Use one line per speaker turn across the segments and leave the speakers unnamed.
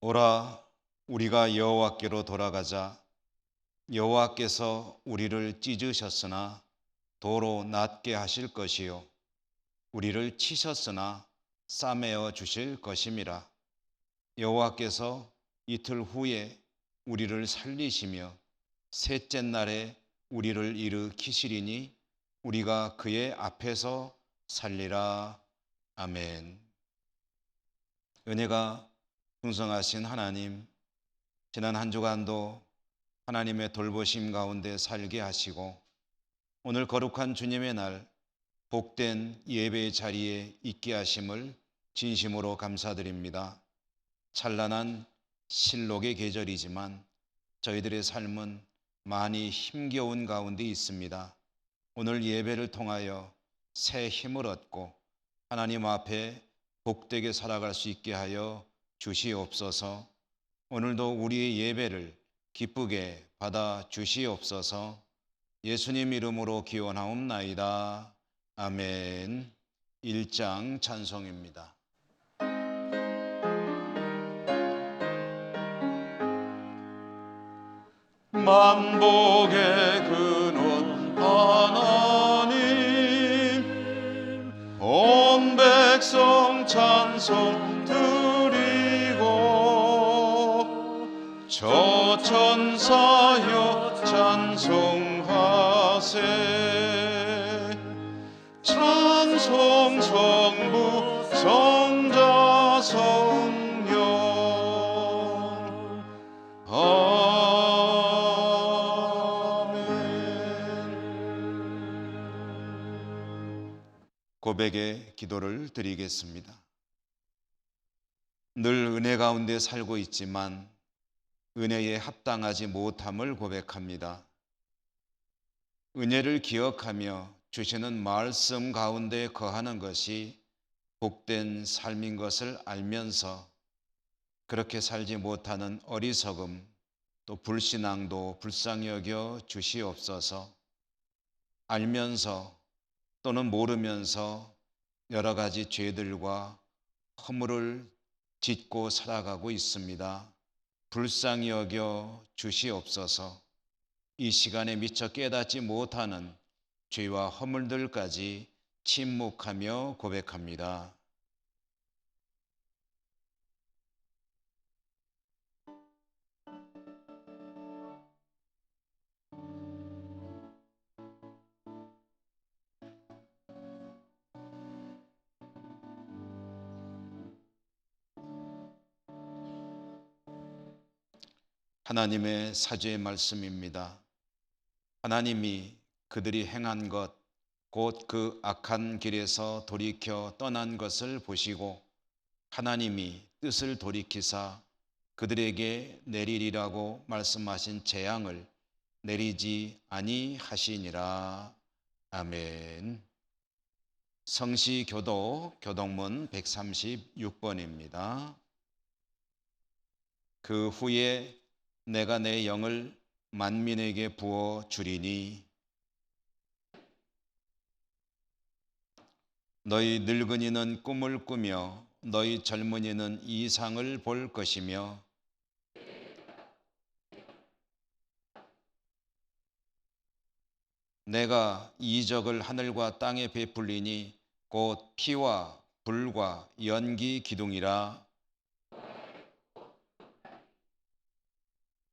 오라, 우리가 여호와께로 돌아가자. 여호와께서 우리를 찢으셨으나 도로 낫게 하실 것이요 우리를 치셨으나 싸매어 주실 것임이라. 여호와께서 이틀 후에 우리를 살리시며 셋째 날에 우리를 일으키시리니 우리가 그의 앞에서 살리라. 아멘. 은혜가 풍성하신 하나님, 지난 한 주간도 하나님의 돌보심 가운데 살게 하시고 오늘 거룩한 주님의 날 복된 예배의 자리에 있게 하심을 진심으로 감사드립니다. 찬란한 실록의 계절이지만 저희들의 삶은 많이 힘겨운 가운데 있습니다. 오늘 예배를 통하여 새 힘을 얻고 하나님 앞에 복되게 살아갈 수 있게 하여 주시옵소서. 오늘도 우리의 예배를 기쁘게 받아 주시옵소서. 예수님 이름으로 기원하옵나이다. 아멘. 1장 찬송입니다. 만복의 근원 하나님, 온 백성 찬송 드리고 저 천사여 찬송하세. 찬송 성부 성자 성령 아멘. 고백의 기도를 드리겠습니다. 늘 은혜 가운데 살고 있지만 은혜에 합당하지 못함을 고백합니다. 은혜를 기억하며 주시는 말씀 가운데 거하는 것이 복된 삶인 것을 알면서 그렇게 살지 못하는 어리석음 또 불신앙도 불쌍히 여겨 주시옵소서. 알면서 또는 모르면서 여러 가지 죄들과 허물을 짓고 살아가고 있습니다. 불쌍히 여겨 주시옵소서. 이 시간에 미처 깨닫지 못하는 죄와 허물들까지 침묵하며 고백합니다. 하나님의 사죄의 말씀입니다. 하나님이 그들이 행한 것, 곧 그 악한 길에서 돌이켜 떠난 것을 보시고 하나님이 뜻을 돌이키사 그들에게 내리리라고 말씀하신 재앙을 내리지 아니하시니라. 아멘. 성시교도 교동문 136번입니다. 그 후에 내가 내 영을 만민에게 부어 주리니 너희 늙은이는 꿈을 꾸며 너희 젊은이는 이상을 볼 것이며 내가 이적을 하늘과 땅에 베풀리니 곧 피와 불과 연기 기둥이라.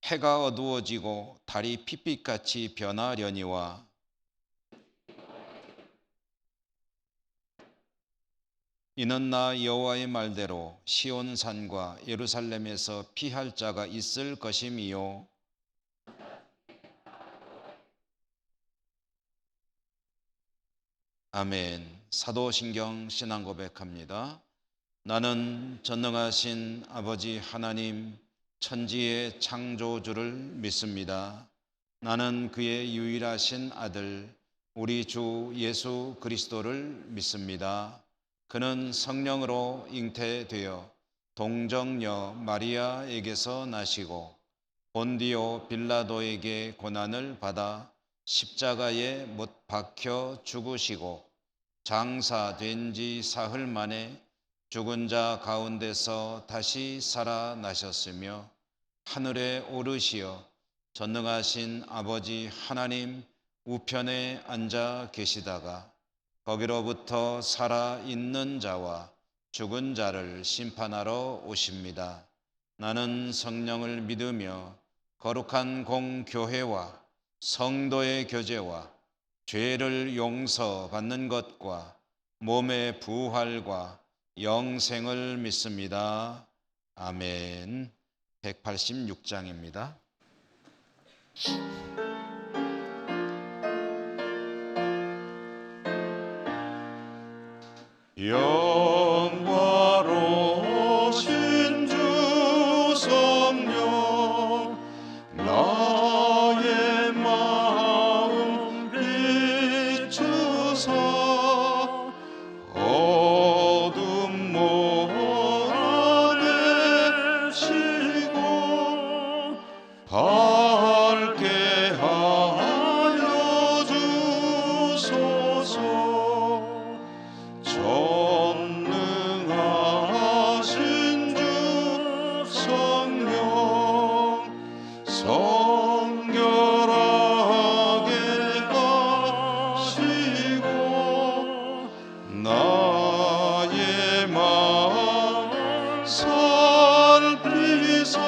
해가 어두워지고 달이 핏빛같이 변하려니와 이는 나 여호와의 말대로 시온산과 예루살렘에서 피할 자가 있을 것임이요 아멘. 사도신경 신앙 고백합니다. 나는 전능하신 아버지 하나님 천지의 창조주를 믿습니다. 나는 그의 유일하신 아들 우리 주 예수 그리스도를 믿습니다. 그는 성령으로 잉태되어 동정녀 마리아에게서 나시고 본디오 빌라도에게 고난을 받아 십자가에 못 박혀 죽으시고 장사된 지 사흘 만에 죽은 자 가운데서 다시 살아나셨으며 하늘에 오르시어 전능하신 아버지 하나님 우편에 앉아 계시다가 거기로부터 살아있는 자와 죽은 자를 심판하러 오십니다. 나는 성령을 믿으며 거룩한 공교회와 성도의 교제와 죄를 용서받는 것과 몸의 부활과 영생을 믿습니다. 아멘. 186장입니다. 영화로우신 주 성령 나의 마음 비추사 어둠 몰아내시고 밝게 하여 주소서. 전능하신 주 성령 성결하게 하시고 나의 마음 살피사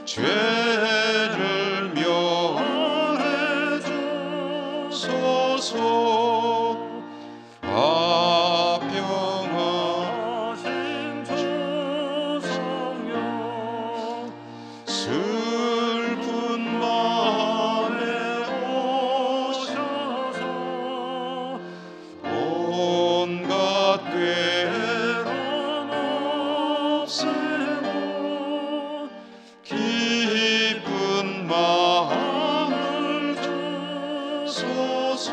죄를 면해 주소서. 화평하신 주 성령 슬픈 밤에 오셔서 온갖 괴로움 없애고 기쁜 마음을 주소서.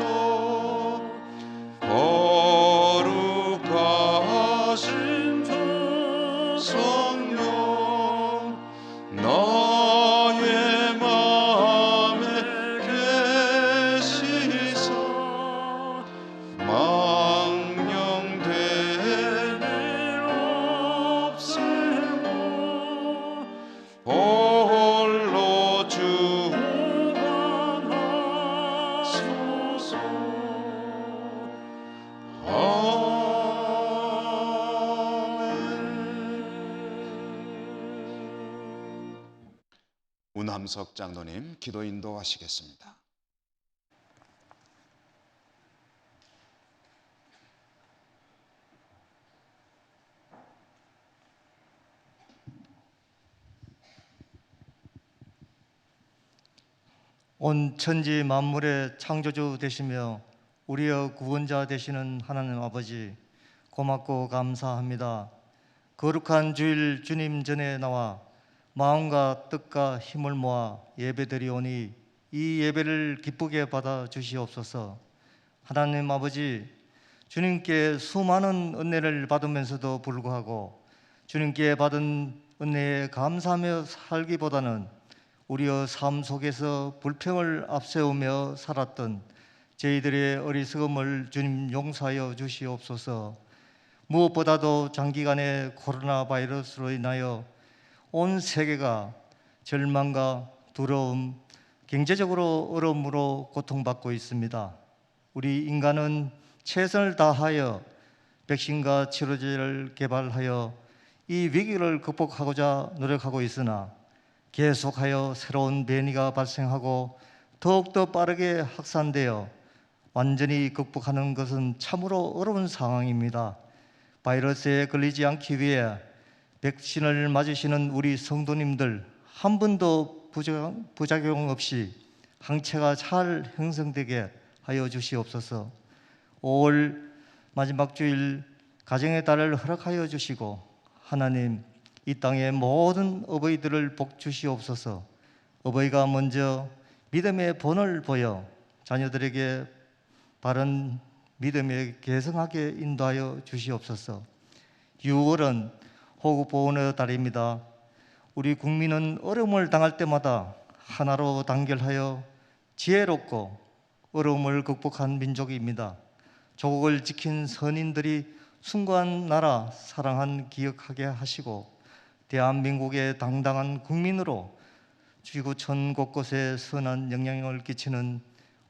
거룩하신 주 성령 나의 마음에 계시사 망령된 일 없애고 홀로 주관하소서. 운함석 장로님 기도 인도하시겠습니다.
온 천지 만물의 창조주 되시며 우리의 구원자 되시는 하나님 아버지, 고맙고 감사합니다. 거룩한 주일 주님 전에 나와 마음과 뜻과 힘을 모아 예배드리오니 이 예배를 기쁘게 받아 주시옵소서. 하나님 아버지, 주님께 수많은 은혜를 받으면서도 불구하고 주님께 받은 은혜에 감사하며 살기보다는 우리의 삶 속에서 불평을 앞세우며 살았던 저희들의 어리석음을 주님 용서하여 주시옵소서. 무엇보다도 장기간의 코로나 바이러스로 인하여 온 세계가 절망과 두려움, 경제적으로 어려움으로 고통받고 있습니다. 우리 인간은 최선을 다하여 백신과 치료제를 개발하여 이 위기를 극복하고자 노력하고 있으나 계속하여 새로운 변이가 발생하고 더욱더 빠르게 확산되어 완전히 극복하는 것은 참으로 어려운 상황입니다. 바이러스에 걸리지 않기 위해 백신을 맞으시는 우리 성도님들 한 번도 부작용 없이 항체가 잘 형성되게 하여 주시옵소서. 5월 마지막 주일 가정의 달을 허락하여 주시고 하나님, 이 땅의 모든 어버이들을 복 주시옵소서. 어버이가 먼저 믿음의 본을 보여 자녀들에게 바른 믿음에 계승하게 인도하여 주시옵소서. 6월은 호국보훈의 달입니다. 우리 국민은 어려움을 당할 때마다 하나로 단결하여 지혜롭고 어려움을 극복한 민족입니다. 조국을 지킨 선인들이 숭고한 나라 사랑한 기억하게 하시고 대한민국의 당당한 국민으로 지구촌 곳곳에 선한 영향을 끼치는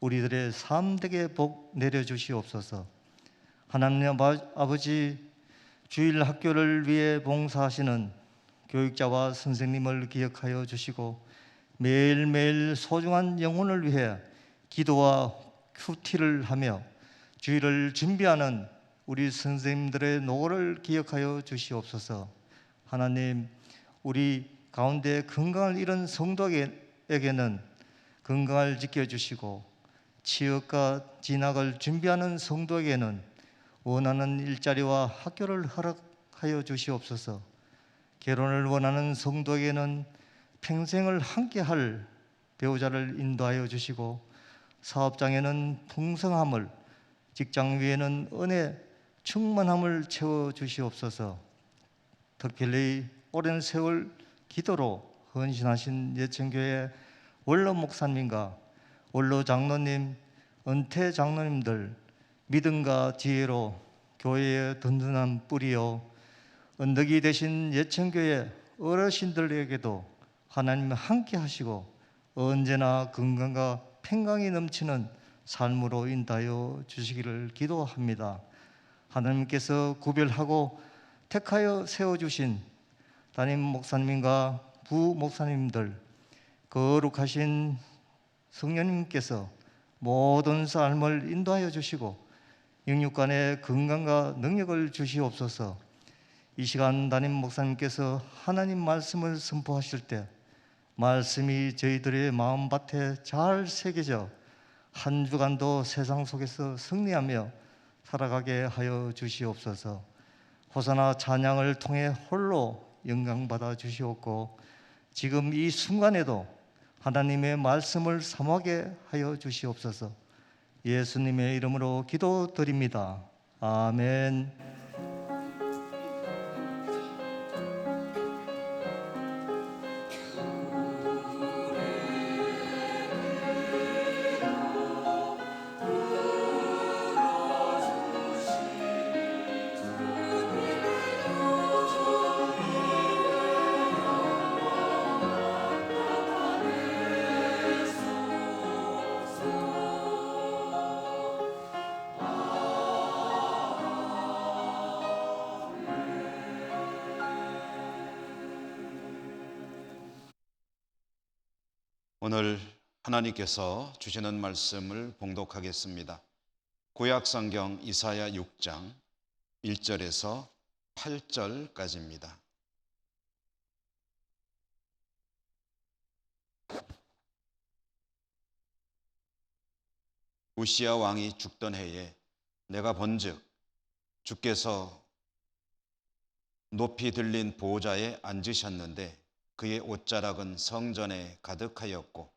우리들의 삶되게 복 내려주시옵소서. 하나님 아버지, 주일 학교를 위해 봉사하시는 교육자와 선생님을 기억하여 주시고 매일매일 소중한 영혼을 위해 기도와 큐티를 하며 주일을 준비하는 우리 선생님들의 노고를 기억하여 주시옵소서. 하나님, 우리 가운데 건강을 잃은 성도에게는 건강을 지켜주시고 취업과 진학을 준비하는 성도에게는 원하는 일자리와 학교를 허락하여 주시옵소서. 결혼을 원하는 성도에게는 평생을 함께할 배우자를 인도하여 주시고 사업장에는 풍성함을, 직장 위에는 은혜 충만함을 채워 주시옵소서. 특별히 오랜 세월 기도로 헌신하신 예천교회 원로 목사님과 원로 장로님, 은퇴 장로님들, 믿음과 지혜로 교회의 든든한 뿌리요 언덕이 되신 예천교회 어르신들에게도 하나님 함께 하시고 언제나 건강과 평강이 넘치는 삶으로 인도하여 주시기를 기도합니다. 하나님께서 구별하고 택하여 세워주신 담임 목사님과 부목사님들, 거룩하신 성령님께서 모든 삶을 인도하여 주시고 영육간의 건강과 능력을 주시옵소서. 이 시간 담임 목사님께서 하나님 말씀을 선포하실 때 말씀이 저희들의 마음밭에 잘 새겨져 한 주간도 세상 속에서 승리하며 살아가게 하여 주시옵소서. 호사나 찬양을 통해 홀로 영광받아 주시옵고 지금 이 순간에도 하나님의 말씀을 사모하게 하여 주시옵소서. 예수님의 이름으로 기도드립니다. 아멘.
오늘 하나님께서 주시는 말씀을 봉독하겠습니다. 구약성경 이사야 6장 1절에서 8절까지입니다. 우시야 왕이 죽던 해에 내가 본즉 주께서 높이 들린 보좌에 앉으셨는데 그의 옷자락은 성전에 가득하였고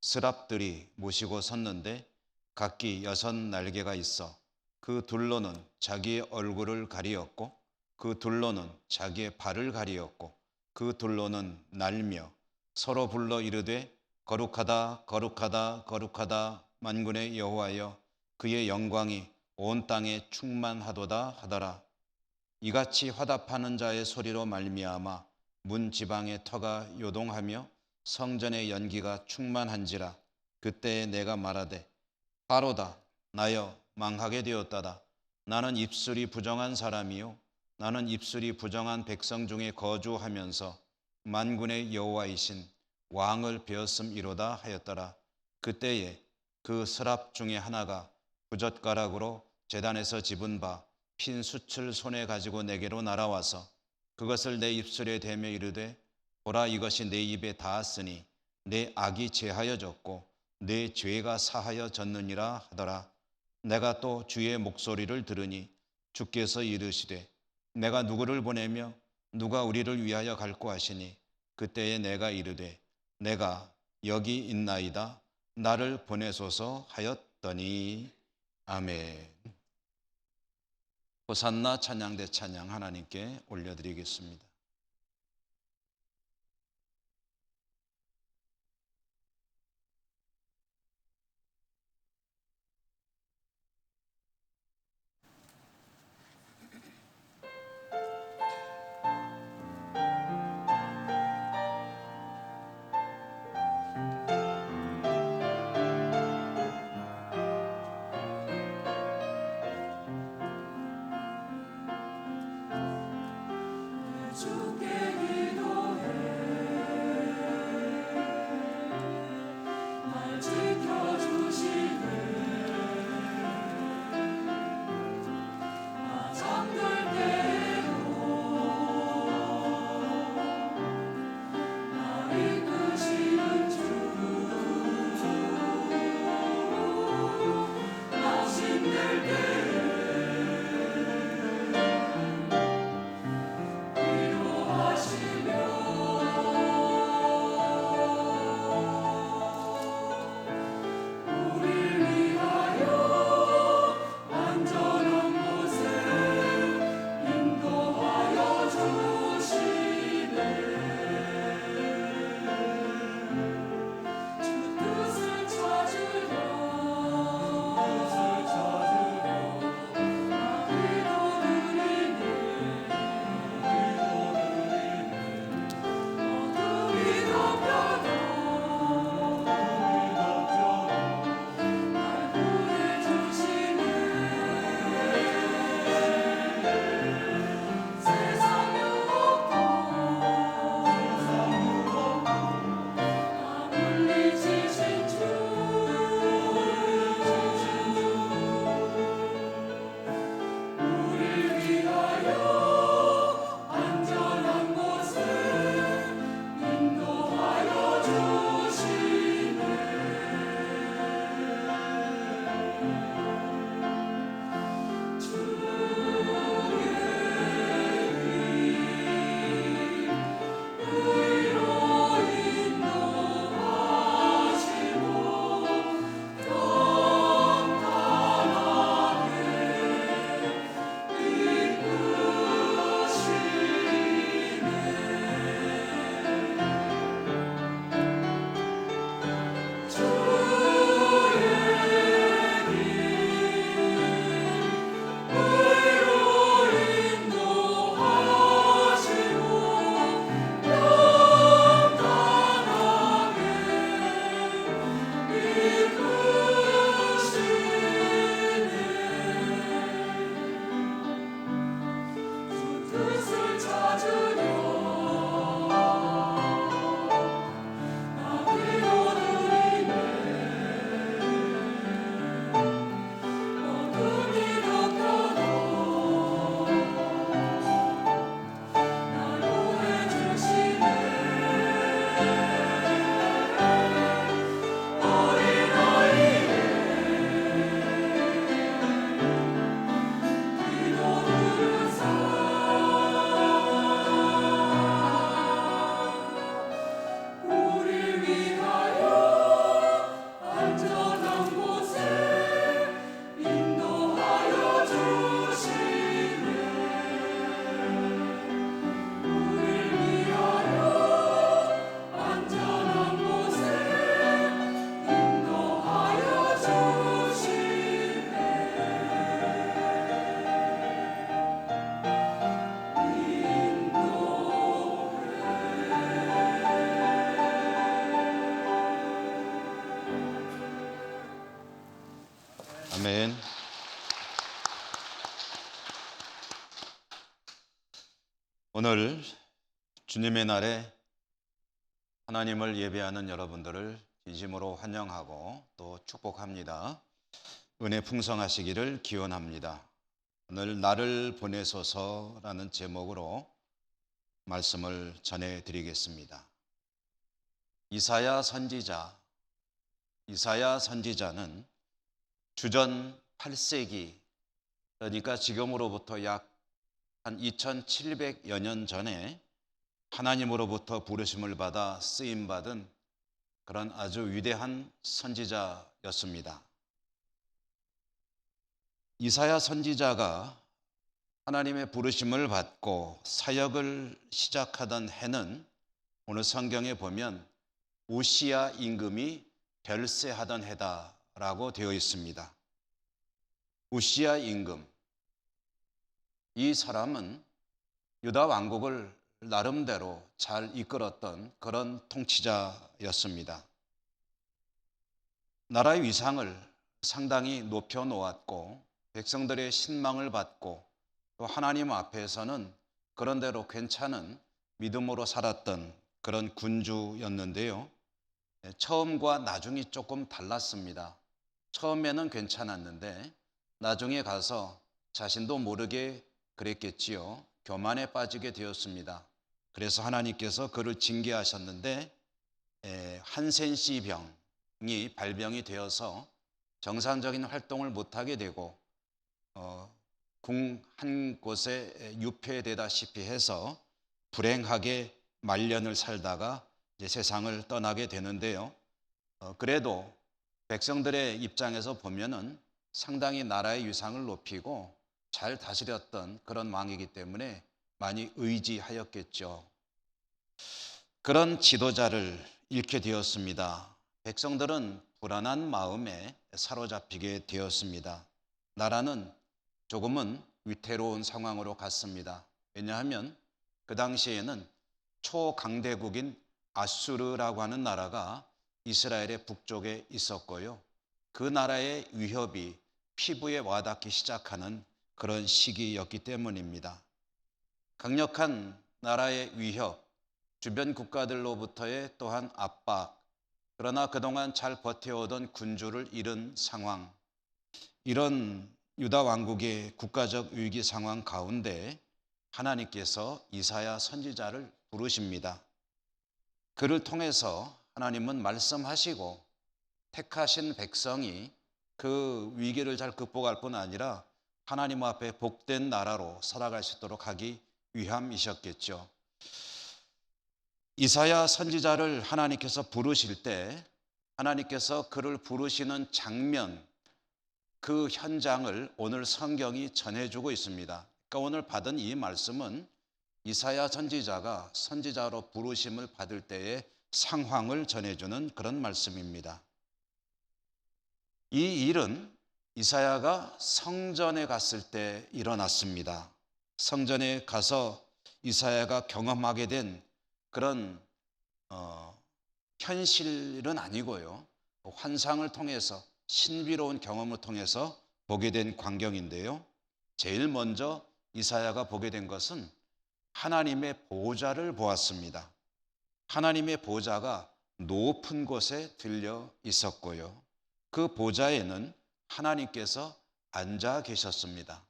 스랍들이 모시고 섰는데 각기 6 날개가 있어 그 둘로는 자기의 얼굴을 가리었고 그 둘로는 자기의 발을 가리었고 그 둘로는 날며 서로 불러 이르되 거룩하다 거룩하다 거룩하다 만군의 여호와여 그의 영광이 온 땅에 충만하도다 하더라. 이같이 화답하는 자의 소리로 말미암아 문 지방의 터가 요동하며 성전의 연기가 충만한지라. 그때에 내가 말하되 바로다 나여 망하게 되었다다. 나는 입술이 부정한 사람이요 나는 입술이 부정한 백성 중에 거주하면서 만군의 여호와이신 왕을 배었음이로다 하였더라. 그때에 그 스랍 중에 하나가 부젓가락으로 제단에서 집은 바 핀 숯을 손에 가지고 내게로 날아와서 그것을 내 입술에 대며 이르되 보라 이것이 내 입에 닿았으니 내 악이 제하여졌고 내 죄가 사하여졌느니라 하더라. 내가 또 주의 목소리를 들으니 주께서 이르시되 내가 누구를 보내며 누가 우리를 위하여 갈고 하시니 그때에 내가 이르되 내가 여기 있나이다 나를 보내소서 하였더니 아멘. 호산나 찬양대 찬양 하나님께 올려드리겠습니다. 아멘. 오늘 주님의 날에 하나님을 예배하는 여러분들을 진심으로 환영하고 또 축복합니다. 은혜 풍성하시기를 기원합니다. 오늘 나를 보내소서라는 제목으로 말씀을 전해드리겠습니다. 이사야 선지자는 주전 8세기, 그러니까 지금으로부터 약 한 2700여 년 전에 하나님으로부터 부르심을 받아 쓰임받은 그런 아주 위대한 선지자였습니다. 이사야 선지자가 하나님의 부르심을 받고 사역을 시작하던 해는 오늘 성경에 보면 우시야 임금이 별세하던 해다라고 되어 있습니다. 우시야 임금, 이 사람은 유다 왕국을 나름대로 잘 이끌었던 그런 통치자였습니다. 나라의 위상을 상당히 높여놓았고 백성들의 신망을 받고 또 하나님 앞에서는 그런대로 괜찮은 믿음으로 살았던 그런 군주였는데요. 처음과 나중이 조금 달랐습니다. 처음에는 괜찮았는데 나중에 가서 자신도 모르게 그랬겠지요. 교만에 빠지게 되었습니다. 그래서 하나님께서 그를 징계하셨는데 한센시 병이 발병이 되어서 정상적인 활동을 못하게 되고 궁 한 곳에 유폐되다시피 해서 불행하게 말년을 살다가 이제 세상을 떠나게 되는데요. 그래도 백성들의 입장에서 보면은 상당히 나라의 위상을 높이고 잘 다스렸던 그런 왕이기 때문에 많이 의지하였겠죠. 그런 지도자를 잃게 되었습니다. 백성들은 불안한 마음에 사로잡히게 되었습니다. 나라는 조금은 위태로운 상황으로 갔습니다. 왜냐하면 그 당시에는 초강대국인 아수르라고 하는 나라가 이스라엘의 북쪽에 있었고요. 그 나라의 위협이 피부에 와닿기 시작하는 그런 시기였기 때문입니다. 강력한 나라의 위협, 주변 국가들로부터의 또한 압박, 그러나 그동안 잘 버텨오던 군주를 잃은 상황, 이런 유다 왕국의 국가적 위기 상황 가운데 하나님께서 이사야 선지자를 부르십니다. 그를 통해서 하나님은 말씀하시고 택하신 백성이 그 위기를 잘 극복할 뿐 아니라 하나님 앞에 복된 나라로 살아갈 수 있도록 하기 위함이셨겠죠. 이사야 선지자를 하나님께서 부르실 때 하나님께서 그를 부르시는 장면, 그 현장을 오늘 성경이 전해주고 있습니다. 그러니까 오늘 받은 이 말씀은 이사야 선지자가 선지자로 부르심을 받을 때의 상황을 전해주는 그런 말씀입니다. 이 일은 이사야가 성전에 갔을 때 일어났습니다. 성전에 가서 이사야가 경험하게 된 그런 현실은 아니고요. 환상을 통해서 신비로운 경험을 통해서 보게 된 광경인데요. 제일 먼저 이사야가 보게 된 것은 하나님의 보좌를 보았습니다. 하나님의 보좌가 높은 곳에 들려 있었고요. 그 보좌에는 하나님께서 앉아 계셨습니다.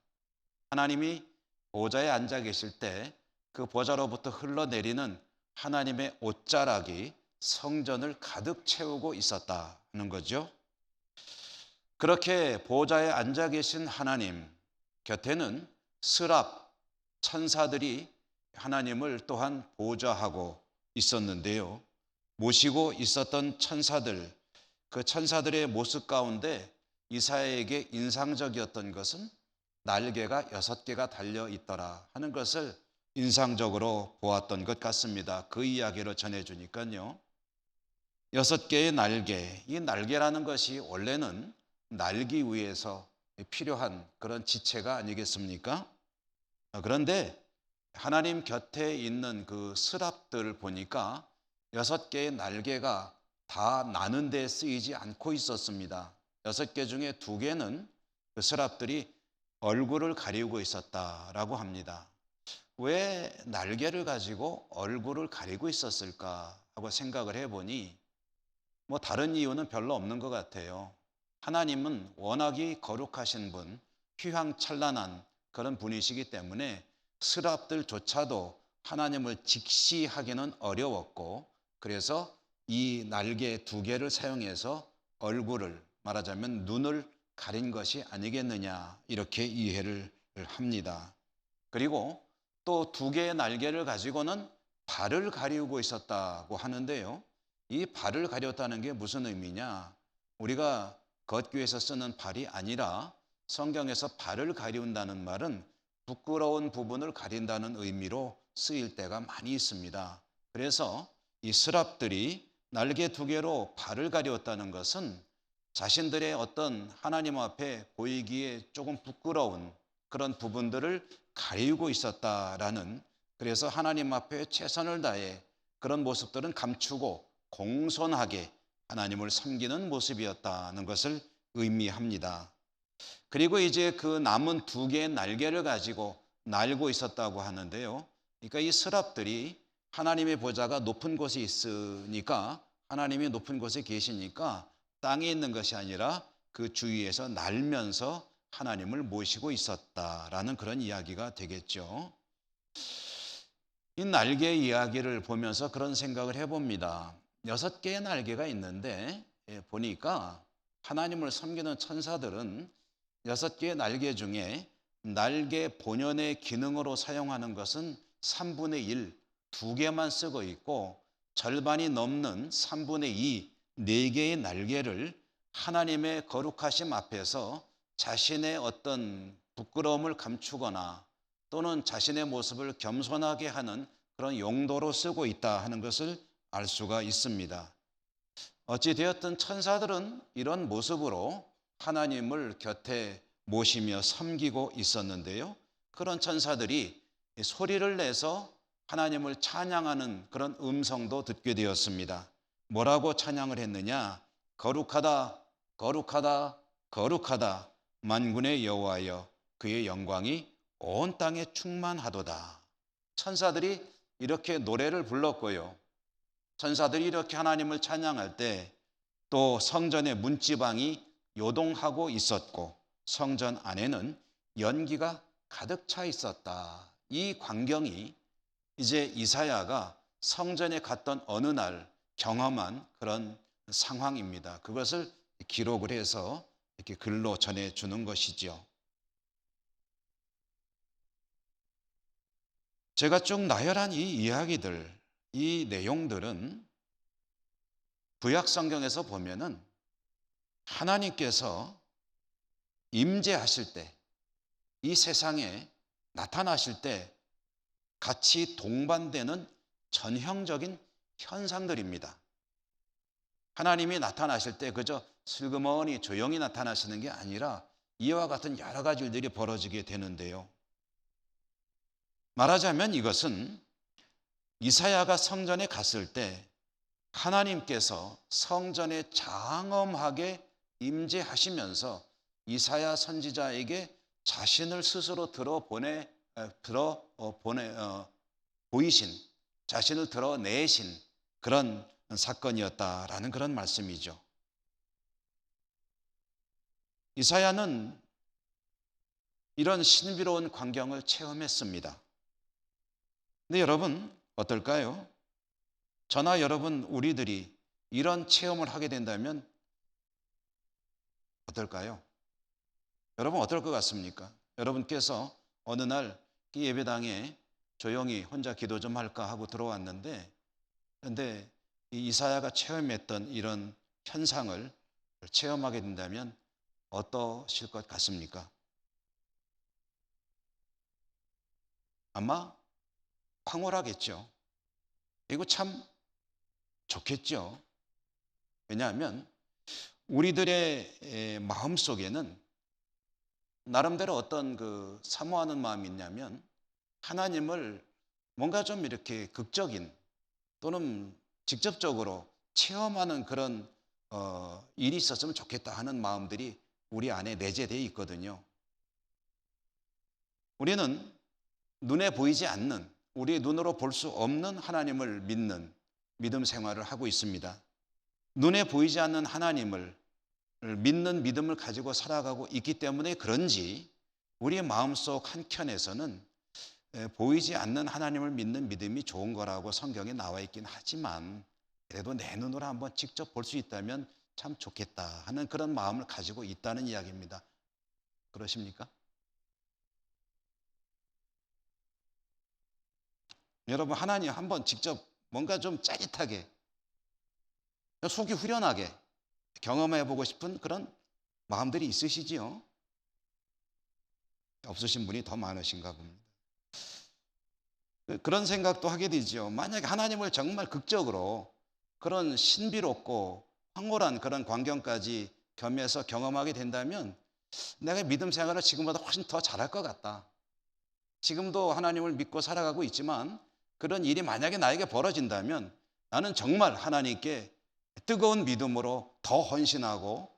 하나님이 보좌에 앉아 계실 때 그 보좌로부터 흘러내리는 하나님의 옷자락이 성전을 가득 채우고 있었다는 거죠. 그렇게 보좌에 앉아 계신 하나님 곁에는 스랍 천사들이 하나님을 또한 보좌하고 있었는데요. 모시고 있었던 천사들, 그 천사들의 모습 가운데 이사야에게 인상적이었던 것은 날개가 6개가 달려 있더라 하는 것을 인상적으로 보았던 것 같습니다. 그 이야기를 전해주니까요. 6개의 날개, 이 날개라는 것이 원래는 날기 위해서 필요한 그런 지체가 아니겠습니까? 그런데 하나님 곁에 있는 그 스랍들을 보니까 6개의 날개가 다 나는 데 쓰이지 않고 있었습니다. 6개 중에 2개는 그 스랍들이 얼굴을 가리고 있었다라고 합니다. 왜 날개를 가지고 얼굴을 가리고 있었을까 하고 생각을 해보니 다른 이유는 별로 없는 것 같아요. 하나님은 워낙이 거룩하신 분, 휘황찬란한 그런 분이시기 때문에 스랍들조차도 하나님을 직시하기는 어려웠고, 그래서 이 날개 2개를 사용해서 얼굴을, 말하자면 눈을 가린 것이 아니겠느냐, 이렇게 이해를 합니다. 그리고 또 2개의 날개를 가지고는 발을 가리우고 있었다고 하는데요. 이 발을 가렸다는 게 무슨 의미냐? 우리가 걷기 위해서 쓰는 발이 아니라 성경에서 발을 가리운다는 말은 부끄러운 부분을 가린다는 의미로 쓰일 때가 많이 있습니다. 그래서 이 스랍들이 날개 2개로 발을 가리웠다는 것은 자신들의 어떤 하나님 앞에 보이기에 조금 부끄러운 그런 부분들을 가리우고 있었다라는, 그래서 하나님 앞에 최선을 다해 그런 모습들은 감추고 공손하게 하나님을 섬기는 모습이었다는 것을 의미합니다. 그리고 이제 그 남은 2개의 날개를 가지고 날고 있었다고 하는데요. 그러니까 이 스랍들이 하나님의 보좌가 높은 곳에 있으니까, 하나님이 높은 곳에 계시니까 땅에 있는 것이 아니라 그 주위에서 날면서 하나님을 모시고 있었다라는 그런 이야기가 되겠죠. 이 날개 이야기를 보면서 그런 생각을 해봅니다. 6개의 날개가 있는데 보니까 하나님을 섬기는 천사들은 6개의 날개 중에 날개 본연의 기능으로 사용하는 것은 3분의 1, 2개만 쓰고 있고, 절반이 넘는 3분의 2, 4개의 날개를 하나님의 거룩하심 앞에서 자신의 어떤 부끄러움을 감추거나 또는 자신의 모습을 겸손하게 하는 그런 용도로 쓰고 있다 하는 것을 알 수가 있습니다. 어찌되었든 천사들은 이런 모습으로 하나님을 곁에 모시며 섬기고 있었는데요. 그런 천사들이 소리를 내서 하나님을 찬양하는 그런 음성도 듣게 되었습니다. 뭐라고 찬양을 했느냐? 거룩하다, 거룩하다, 거룩하다. 만군의 여호와여, 그의 영광이 온 땅에 충만하도다. 천사들이 이렇게 노래를 불렀고요. 천사들이 이렇게 하나님을 찬양할 때 또 성전의 문지방이 요동하고 있었고, 성전 안에는 연기가 가득 차 있었다. 이 광경이 이제 이사야가 성전에 갔던 어느 날 경험한 그런 상황입니다. 그것을 기록을 해서 이렇게 글로 전해주는 것이죠. 제가 쭉 나열한 이 이야기들, 이 내용들은 구약 성경에서 보면은 하나님께서 임재하실 때, 이 세상에 나타나실 때 같이 동반되는 전형적인 현상들입니다. 하나님이 나타나실 때 그저 슬그머니 조용히 나타나시는 게 아니라 이와 같은 여러 가지 일들이 벌어지게 되는데요. 말하자면 이것은 이사야가 성전에 갔을 때 하나님께서 성전에 장엄하게 임재하시면서 이사야 선지자에게 자신을 스스로 보이신, 자신을 드러내신 그런 사건이었다라는 그런 말씀이죠. 이사야는 이런 신비로운 광경을 체험했습니다. 근데 여러분 어떨까요? 저나 여러분 우리들이 이런 체험을 하게 된다면 어떨까요? 여러분 어떨 것 같습니까? 여러분께서 어느 날 예배당에 조용히 혼자 기도 좀 할까 하고 들어왔는데, 그런데 이사야가 체험했던 이런 현상을 체험하게 된다면 어떠실 것 같습니까? 아마 황홀하겠죠. 이거 참 좋겠죠. 왜냐하면 우리들의 마음 속에는 나름대로 어떤 그 사모하는 마음이 있냐면, 하나님을 뭔가 좀 이렇게 극적인 또는 직접적으로 체험하는 그런 일이 있었으면 좋겠다 하는 마음들이 우리 안에 내재되어 있거든요. 우리는 눈에 보이지 않는, 우리의 눈으로 볼 수 없는 하나님을 믿는 믿음 생활을 하고 있습니다. 눈에 보이지 않는 하나님을 믿는 믿음을 가지고 살아가고 있기 때문에 그런지 우리의 마음속 한켠에서는 보이지 않는 하나님을 믿는 믿음이 좋은 거라고 성경에 나와 있긴 하지만, 그래도 내 눈으로 한번 직접 볼 수 있다면 참 좋겠다 하는 그런 마음을 가지고 있다는 이야기입니다. 그러십니까? 여러분, 하나님 한번 직접 뭔가 좀 짜릿하게, 속이 후련하게 경험해 보고 싶은 그런 마음들이 있으시지요? 없으신 분이 더 많으신가 봅니다. 그런 생각도 하게 되죠. 만약에 하나님을 정말 극적으로 그런 신비롭고 황홀한 그런 광경까지 겸해서 경험하게 된다면 내가 믿음 생활을 지금보다 훨씬 더 잘할 것 같다. 지금도 하나님을 믿고 살아가고 있지만 그런 일이 만약에 나에게 벌어진다면 나는 정말 하나님께 뜨거운 믿음으로 더 헌신하고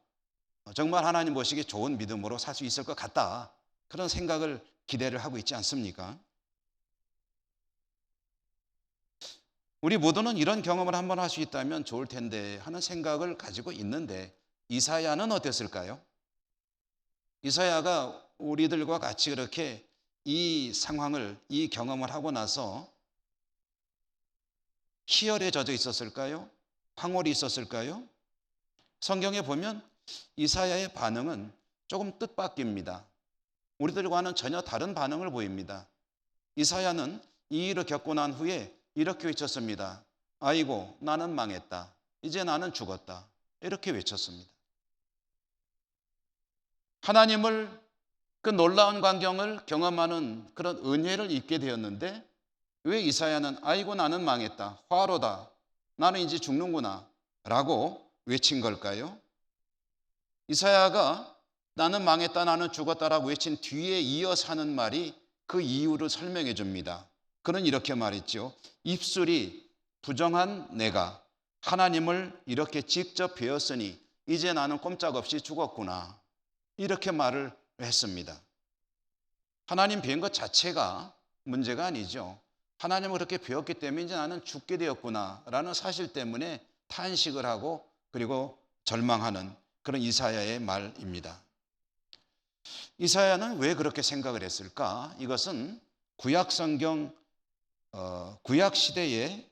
정말 하나님 보시기에 좋은 믿음으로 살 수 있을 것 같다. 그런 생각을 기대를 하고 있지 않습니까? 우리 모두는 이런 경험을 한번 할 수 있다면 좋을 텐데 하는 생각을 가지고 있는데, 이사야는 어땠을까요? 이사야가 우리들과 같이 그렇게 이 상황을, 이 경험을 하고 나서 희열에 젖어 있었을까요? 황홀이 있었을까요? 성경에 보면 이사야의 반응은 조금 뜻밖입니다. 우리들과는 전혀 다른 반응을 보입니다. 이사야는 이 일을 겪고 난 후에 이렇게 외쳤습니다. 아이고, 나는 망했다. 이제 나는 죽었다. 이렇게 외쳤습니다. 하나님을, 그 놀라운 광경을 경험하는 그런 은혜를 입게 되었는데, 왜 이사야는 아이고 나는 망했다, 화로다, 나는 이제 죽는구나 라고 외친 걸까요? 이사야가 나는 망했다, 나는 죽었다라고 외친 뒤에 이어서 하는 말이 그 이유를 설명해 줍니다. 그는 이렇게 말했죠. 입술이 부정한 내가 하나님을 이렇게 직접 배웠으니 이제 나는 꼼짝없이 죽었구나, 이렇게 말을 했습니다. 하나님 배운 것 자체가 문제가 아니죠. 하나님을 그렇게 배웠기 때문에 이제 나는 죽게 되었구나 라는 사실 때문에 탄식을 하고 그리고 절망하는 그런 이사야의 말입니다. 이사야는 왜 그렇게 생각을 했을까? 이것은 구약 성경, 구약 시대의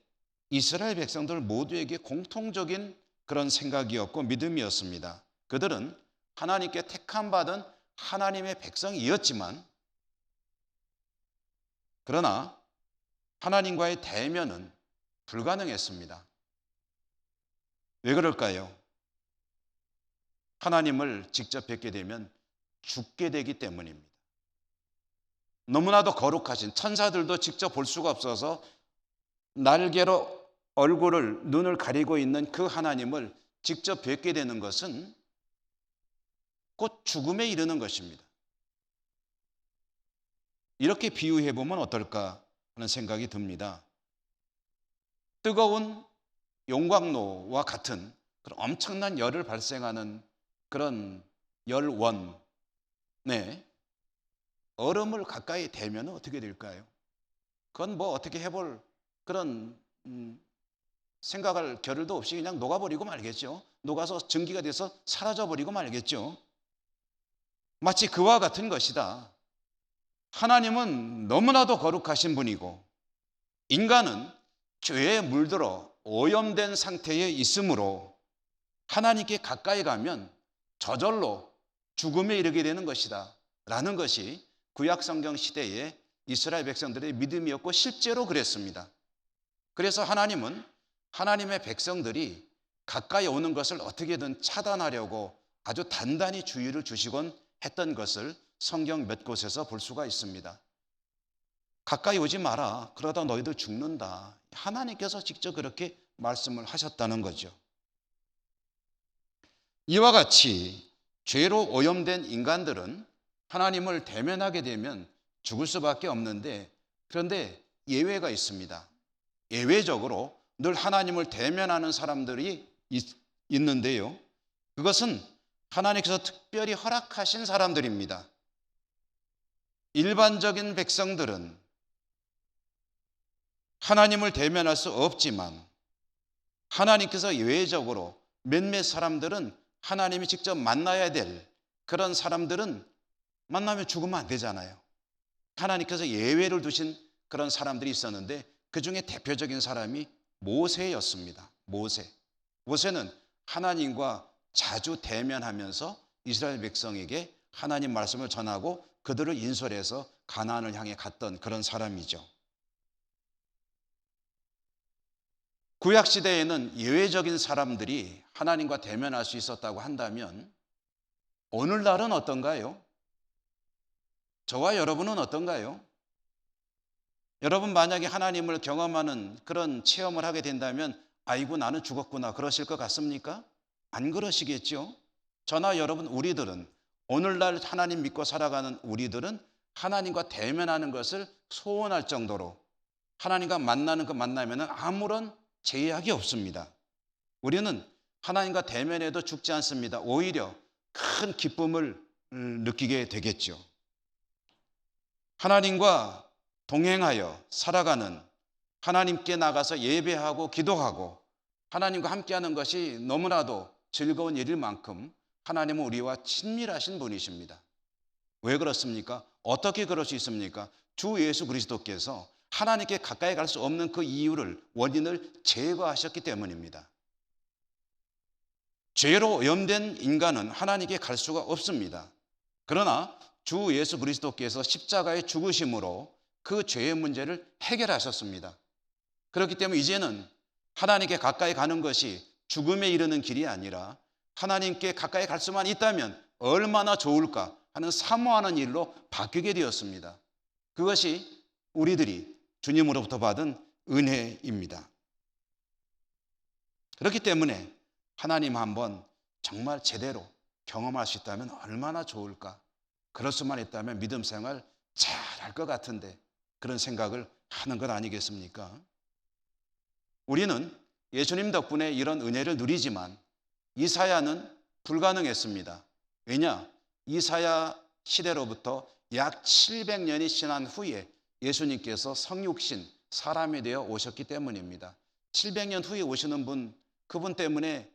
이스라엘 백성들 모두에게 공통적인 그런 생각이었고 믿음이었습니다. 그들은 하나님께 택함받은 하나님의 백성이었지만, 그러나 하나님과의 대면은 불가능했습니다. 왜 그럴까요? 하나님을 직접 뵙게 되면 죽게 되기 때문입니다. 너무나도 거룩하신, 천사들도 직접 볼 수가 없어서 날개로 얼굴을, 눈을 가리고 있는 그 하나님을 직접 뵙게 되는 것은 곧 죽음에 이르는 것입니다. 이렇게 비유해 보면 어떨까 하는 생각이 듭니다. 뜨거운 용광로와 같은 그런 엄청난 열을 발생하는 그런 열원, 얼음을 가까이 대면 어떻게 될까요? 그건 뭐 어떻게 해볼 그런 생각할 겨를도 없이 그냥 녹아버리고 말겠죠. 녹아서 증기가 돼서 사라져버리고 말겠죠. 마치 그와 같은 것이다. 하나님은 너무나도 거룩하신 분이고 인간은 죄에 물들어 오염된 상태에 있으므로 하나님께 가까이 가면 저절로 죽음에 이르게 되는 것이다 라는 것이 구약 성경 시대의 이스라엘 백성들의 믿음이었고 실제로 그랬습니다. 그래서 하나님은 하나님의 백성들이 가까이 오는 것을 어떻게든 차단하려고 아주 단단히 주의를 주시곤 했던 것을 성경 몇 곳에서 볼 수가 있습니다. 가까이 오지 마라, 그러다 너희들 죽는다. 하나님께서 직접 그렇게 말씀을 하셨다는 거죠. 이와 같이 죄로 오염된 인간들은 하나님을 대면하게 되면 죽을 수밖에 없는데, 그런데 예외가 있습니다. 예외적으로 늘 하나님을 대면하는 사람들이 있는데요, 그것은 하나님께서 특별히 허락하신 사람들입니다. 일반적인 백성들은 하나님을 대면할 수 없지만 하나님께서 예외적으로 몇몇 사람들은 하나님이 직접 만나야 될 그런 사람들은 만나면 죽으면 안 되잖아요. 하나님께서 예외를 두신 그런 사람들이 있었는데 그 중에 대표적인 사람이 모세였습니다. 모세는 하나님과 자주 대면하면서 이스라엘 백성에게 하나님 말씀을 전하고 그들을 인솔해서 가나안을 향해 갔던 그런 사람이죠. 구약 시대에는 예외적인 사람들이 하나님과 대면할 수 있었다고 한다면 오늘날은 어떤가요? 저와 여러분은 어떤가요? 여러분 만약에 하나님을 경험하는 그런 체험을 하게 된다면 아이고 나는 죽었구나 그러실 것 같습니까? 안 그러시겠죠? 저나 여러분, 우리들은 오늘날 하나님 믿고 살아가는 우리들은 하나님과 대면하는 것을 소원할 정도로 하나님과 만나는 그 만나면은 아무런 제약이 없습니다. 우리는 하나님과 대면해도 죽지 않습니다. 오히려 큰 기쁨을 느끼게 되겠죠. 하나님과 동행하여 살아가는, 하나님께 나가서 예배하고 기도하고 하나님과 함께하는 것이 너무나도 즐거운 일일 만큼 하나님은 우리와 친밀하신 분이십니다. 왜 그렇습니까? 어떻게 그럴 수 있습니까? 주 예수 그리스도께서 하나님께 가까이 갈 수 없는 그 이유를, 원인을 제거하셨기 때문입니다. 죄로 오염된 인간은 하나님께 갈 수가 없습니다. 그러나 주 예수 그리스도께서 십자가의 죽으심으로 그 죄의 문제를 해결하셨습니다. 그렇기 때문에 이제는 하나님께 가까이 가는 것이 죽음에 이르는 길이 아니라 하나님께 가까이 갈 수만 있다면 얼마나 좋을까 하는 사모하는 일로 바뀌게 되었습니다. 그것이 우리들이 주님으로부터 받은 은혜입니다. 그렇기 때문에 하나님 한번 정말 제대로 경험할 수 있다면 얼마나 좋을까. 그럴 수만 있다면 믿음 생활 잘할 것 같은데 그런 생각을 하는 것 아니겠습니까? 우리는 예수님 덕분에 이런 은혜를 누리지만 이사야는 불가능했습니다. 왜냐? 이사야 시대로부터 약 700년이 지난 후에 예수님께서 성육신 사람이 되어 오셨기 때문입니다. 700년 후에 오시는 분, 그분 때문에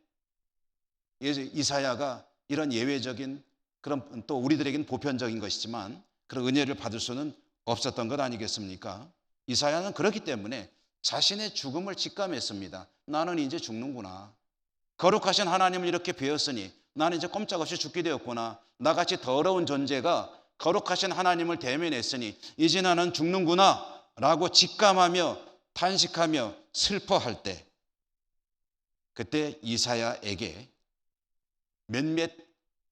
이사야가 이런 예외적인 그런, 또 우리들에게는 보편적인 것이지만 그런 은혜를 받을 수는 없었던 것 아니겠습니까? 이사야는 그렇기 때문에 자신의 죽음을 직감했습니다. 나는 이제 죽는구나. 거룩하신 하나님을 이렇게 배웠으니 나는 이제 꼼짝없이 죽게 되었구나. 나같이 더러운 존재가 거룩하신 하나님을 대면했으니 이제 나는 죽는구나 라고 직감하며 탄식하며 슬퍼할 때, 그때 이사야에게 몇몇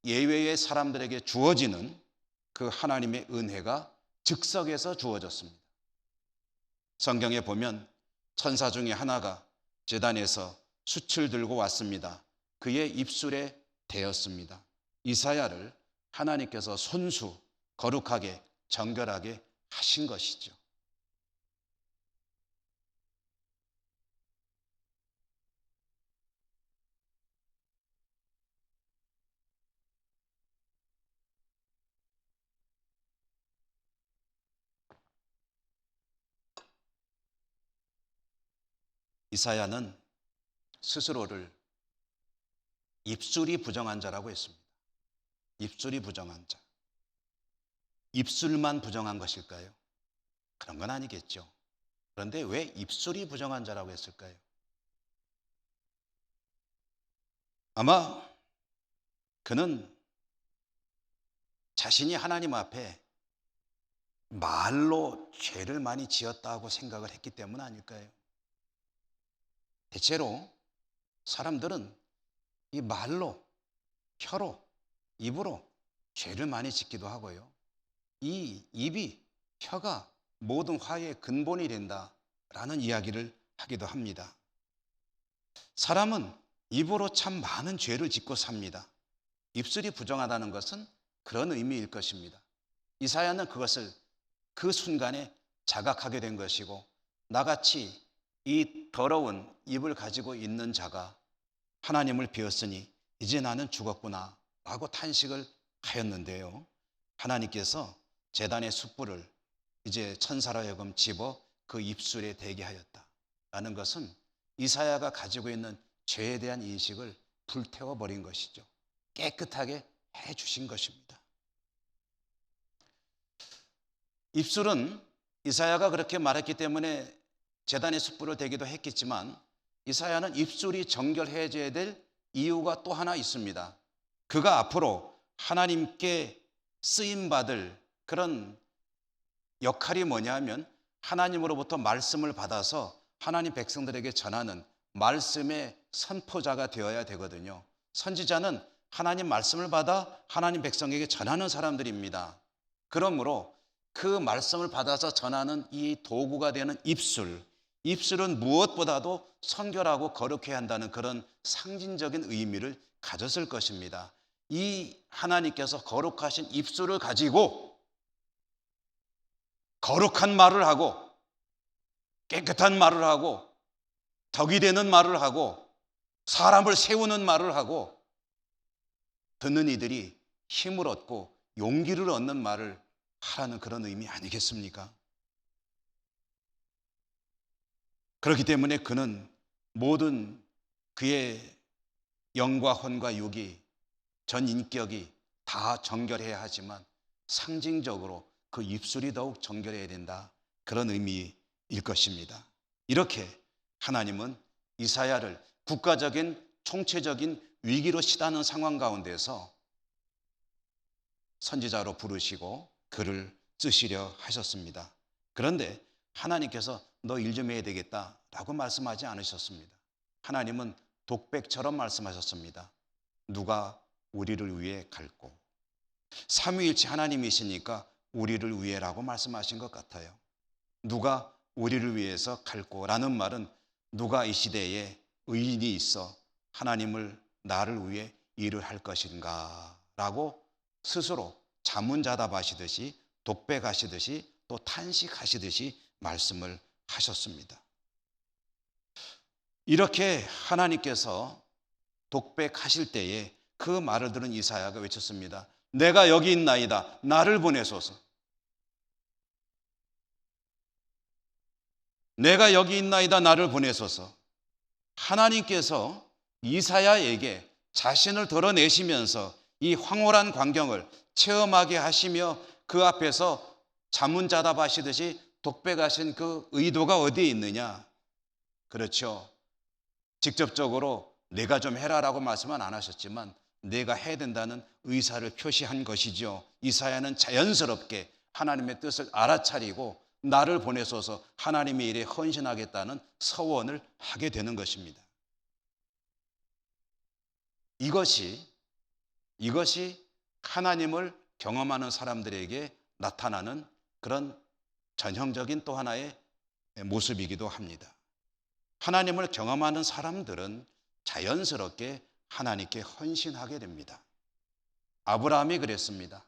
예외의 사람들에게 주어지는 그 하나님의 은혜가 즉석에서 주어졌습니다. 성경에 보면 천사 중에 하나가 제단에서 숯을 들고 왔습니다. 그의 입술에 대었습니다. 이사야를 하나님께서 손수 거룩하게 정결하게 하신 것이죠. 이사야는 스스로를 입술이 부정한 자라고 했습니다. 입술이 부정한 자. 입술만 부정한 것일까요? 그런 건 아니겠죠. 그런데 왜 입술이 부정한 자라고 했을까요? 아마 그는 자신이 하나님 앞에 말로 죄를 많이 지었다고 생각을 했기 때문 아닐까요? 대체로 사람들은 이 말로, 혀로, 입으로 죄를 많이 짓기도 하고요. 이 입이, 혀가 모든 화해의 근본이 된다라는 이야기를 하기도 합니다. 사람은 입으로 참 많은 죄를 짓고 삽니다. 입술이 부정하다는 것은 그런 의미일 것입니다. 이사야는 그것을 그 순간에 자각하게 된 것이고, 나같이 이 더러운 입을 가지고 있는 자가 하나님을 비웠으니 이제 나는 죽었구나 라고 탄식을 하였는데요, 하나님께서 제단의 숯불을 이제 천사로 하여금 집어 그 입술에 대게 하였다라는 것은 이사야가 가지고 있는 죄에 대한 인식을 불태워버린 것이죠. 깨끗하게 해주신 것입니다. 입술은 이사야가 그렇게 말했기 때문에 제단의 숯불을 대기도 했겠지만, 이사야는 입술이 정결해져야 될 이유가 또 하나 있습니다. 그가 앞으로 하나님께 쓰임받을 그런 역할이 뭐냐 하면, 하나님으로부터 말씀을 받아서 하나님 백성들에게 전하는 말씀의 선포자가 되어야 되거든요. 선지자는 하나님 말씀을 받아 하나님 백성에게 전하는 사람들입니다. 그러므로 그 말씀을 받아서 전하는 이 도구가 되는 입술은 무엇보다도 선결하고 거룩해야 한다는 그런 상징적인 의미를 가졌을 것입니다. 이 하나님께서 거룩하신 입술을 가지고 거룩한 말을 하고 깨끗한 말을 하고 덕이 되는 말을 하고 사람을 세우는 말을 하고 듣는 이들이 힘을 얻고 용기를 얻는 말을 하라는 그런 의미 아니겠습니까? 그렇기 때문에 그는 모든 그의 영과 혼과 육이, 전 인격이 다 정결해야 하지만 상징적으로 그 입술이 더욱 정결해야 된다, 그런 의미일 것입니다. 이렇게 하나님은 이사야를 국가적인 총체적인 위기로 치닫는 상황 가운데서 선지자로 부르시고 글을 쓰시려 하셨습니다. 그런데 하나님께서 너 일 좀 해야 되겠다라고 말씀하지 않으셨습니다. 하나님은 독백처럼 말씀하셨습니다. 누가 우리를 위해 갈고. 삼위일체 하나님이시니까 우리를 위해라고 말씀하신 것 같아요. 누가 우리를 위해서 갈고라는 말은 누가 이 시대에 의인이 있어 하나님을 나를 위해 일을 할 것인가 라고 스스로 자문자답하시듯이, 독백하시듯이, 또 탄식하시듯이 말씀을 하셨습니다. 이렇게 하나님께서 독백하실 때에 그 말을 들은 이사야가 외쳤습니다. 내가 여기 있나이다, 나를 보내소서. 내가 여기 있나이다, 나를 보내소서. 하나님께서 이사야에게 자신을 드러내시면서 이 황홀한 광경을 체험하게 하시며 그 앞에서 자문자답하시듯이 독백하신 그 의도가 어디에 있느냐? 그렇죠. 직접적으로 내가 좀 해라라고 말씀은 안 하셨지만 내가 해야 된다는 의사를 표시한 것이죠. 이사야는 자연스럽게 하나님의 뜻을 알아차리고 나를 보내소서 하나님의 일에 헌신하겠다는 서원을 하게 되는 것입니다. 이것이 하나님을 경험하는 사람들에게 나타나는 그런 전형적인 또 하나의 모습이기도 합니다. 하나님을 경험하는 사람들은 자연스럽게 하나님께 헌신하게 됩니다. 아브라함이 그랬습니다.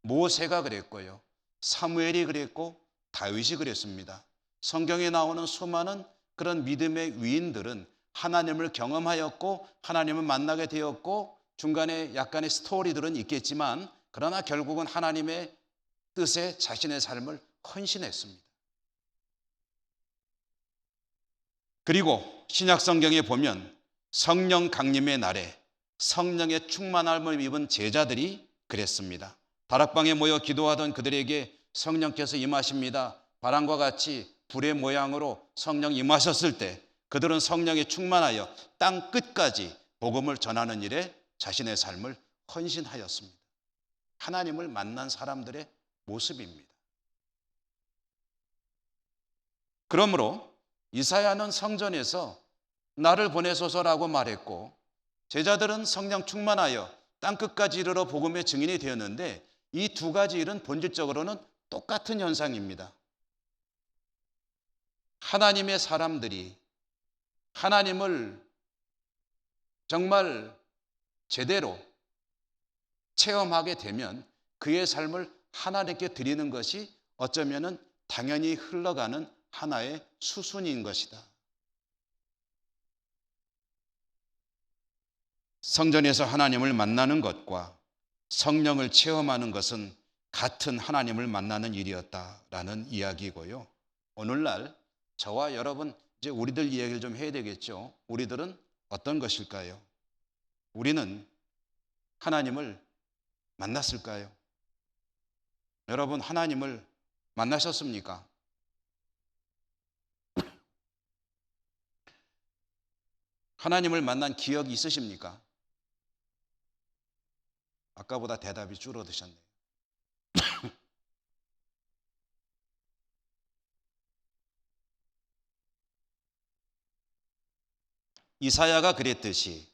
모세가 그랬고요. 사무엘이 그랬고 다윗이 그랬습니다. 성경에 나오는 수많은 그런 믿음의 위인들은 하나님을 경험하였고 하나님을 만나게 되었고 중간에 약간의 스토리들은 있겠지만 그러나 결국은 하나님의 뜻에 자신의 삶을 헌신했습니다. 그리고 신약 성경에 보면 성령 강림의 날에 성령의 충만함을 입은 제자들이 그랬습니다. 다락방에 모여 기도하던 그들에게 성령께서 임하십니다. 바람과 같이 불의 모양으로 성령 임하셨을 때 그들은 성령에 충만하여 땅 끝까지 복음을 전하는 일에 자신의 삶을 헌신하였습니다. 하나님을 만난 사람들의 모습입니다. 그러므로 이사야는 성전에서 나를 보내소서라고 말했고 제자들은 성령 충만하여 땅끝까지 이르러 복음의 증인이 되었는데 이 두 가지 일은 본질적으로는 똑같은 현상입니다. 하나님의 사람들이 하나님을 정말 제대로 체험하게 되면 그의 삶을 하나님께 드리는 것이 어쩌면 당연히 흘러가는 하나의 수순인 것이다. 성전에서 하나님을 만나는 것과 성령을 체험하는 것은 같은 하나님을 만나는 일이었다라는 이야기고요. 오늘날 저와 여러분 이제 우리들 이야기를 좀 해야 되겠죠. 우리들은 어떤 것일까요? 우리는 하나님을 만났을까요? 여러분 하나님을 만나셨습니까? 하나님을 만난 기억이 있으십니까? 아까보다 대답이 줄어드셨네요. 이사야가 그랬듯이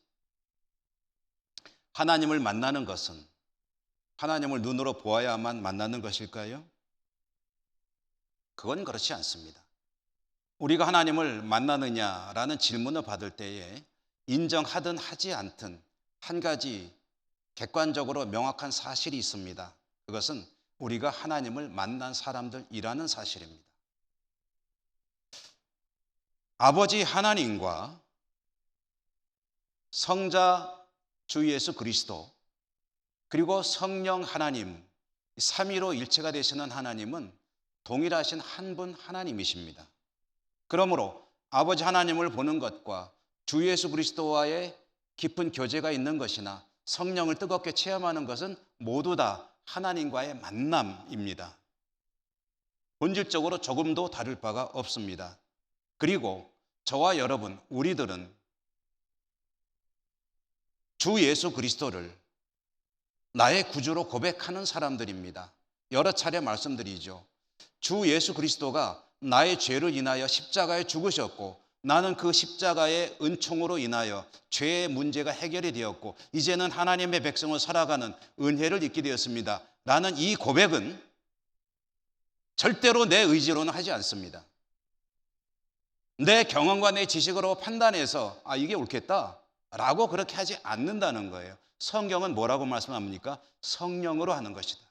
하나님을 만나는 것은 하나님을 눈으로 보아야만 만나는 것일까요? 그건 그렇지 않습니다. 우리가 하나님을 만나느냐라는 질문을 받을 때에 인정하든 하지 않든 한 가지 객관적으로 명확한 사실이 있습니다. 그것은 우리가 하나님을 만난 사람들이라는 사실입니다. 아버지 하나님과 성자 주 예수 그리스도 그리고 성령 하나님 삼위로 일체가 되시는 하나님은 동일하신 한 분 하나님이십니다. 그러므로 아버지 하나님을 보는 것과 주 예수 그리스도와의 깊은 교제가 있는 것이나 성령을 뜨겁게 체험하는 것은 모두 다 하나님과의 만남입니다. 본질적으로 조금도 다를 바가 없습니다. 그리고 저와 여러분, 우리들은 주 예수 그리스도를 나의 구주로 고백하는 사람들입니다. 여러 차례 말씀드리죠. 주 예수 그리스도가 나의 죄를 인하여 십자가에 죽으셨고 나는 그 십자가의 은총으로 인하여 죄의 문제가 해결이 되었고 이제는 하나님의 백성으로 살아가는 은혜를 입게 되었습니다. 라는 이 고백은 절대로 내 의지로는 하지 않습니다. 내 경험과 내 지식으로 판단해서 이게 옳겠다 라고 그렇게 하지 않는다는 거예요. 성경은 뭐라고 말씀합니까? 성령으로 하는 것이다.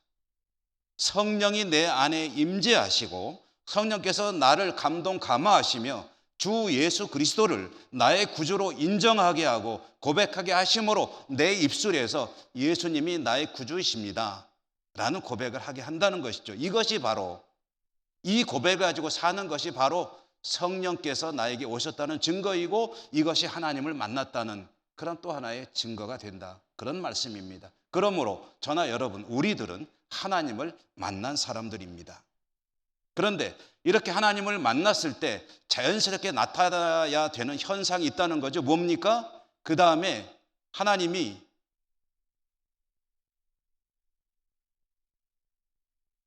성령이 내 안에 임재하시고 성령께서 나를 감동 감화하시며 주 예수 그리스도를 나의 구주로 인정하게 하고 고백하게 하심으로 내 입술에서 예수님이 나의 구주이십니다 라는 고백을 하게 한다는 것이죠. 이것이 바로, 이 고백을 가지고 사는 것이 바로 성령께서 나에게 오셨다는 증거이고 이것이 하나님을 만났다는 그런 또 하나의 증거가 된다, 그런 말씀입니다. 그러므로 저나 여러분, 우리들은 하나님을 만난 사람들입니다. 그런데 이렇게 하나님을 만났을 때 자연스럽게 나타나야 되는 현상이 있다는 거죠. 뭡니까? 그 다음에 하나님이